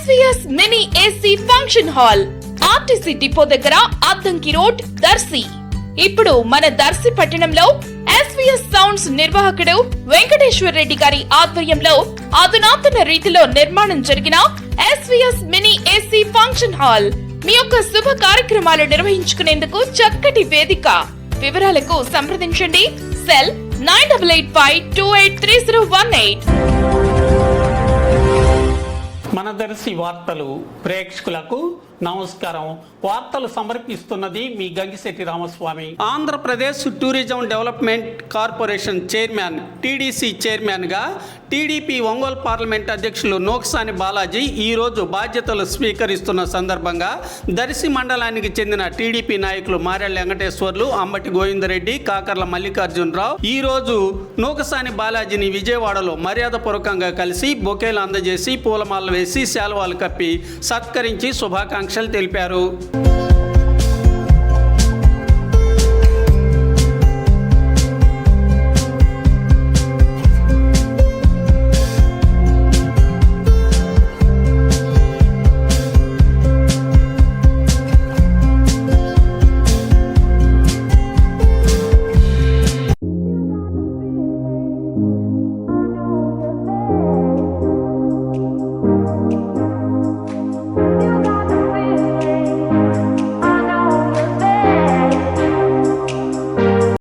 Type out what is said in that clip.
SVS mini AC function hall, RTC depot దగ్గర, Addanki road, Darsi. ఇప్పుడు మన దర్శి పట్టణంలో ఎస్వీఎస్ సౌండ్స్ నిర్వాహకుడు వెంకటేశ్వర రెడ్డి గారి ఆధ్వర్యంలో అధునాతన రీతిలో నిర్మాణం జరిగిన SVS mini AC function hall మీ యొక్క శుభ కార్యక్రమాలు నిర్వహించుకునేందుకు చక్కటి వేదిక. వివరాలకు సంప్రదించండి. సెల్ 9885283018. మన దర్శి వార్తలు ప్రేక్షకులకు నమస్కారం. వార్తలు సమర్పిస్తున్నది మీ Gangisetti Ramaswamy. Andhra Pradesh tourism development corporation chairman, TDC చైర్మన్గా టీడీపీ ఒంగోలు పార్లమెంట్ అధ్యక్షులు నోక్సాని బాలాజీ ఈరోజు బాధ్యతలు స్వీకరిస్తున్న సందర్భంగా దర్శి మండలానికి చెందిన టీడీపీ నాయకులు మారెళ్ళ వెంకటేశ్వర్లు, అంబటి గోవిందరెడ్డి, కాకర్ల మల్లికార్జునరావు ఈరోజు నోకసాని బాలాజీని విజయవాడలో మర్యాదపూర్వకంగా కలిసి బొకేలు అందజేసి పూలమాలలు వేసి శాలువాలు కప్పి సత్కరించి శుభాకాంక్షలు తెలిపారు.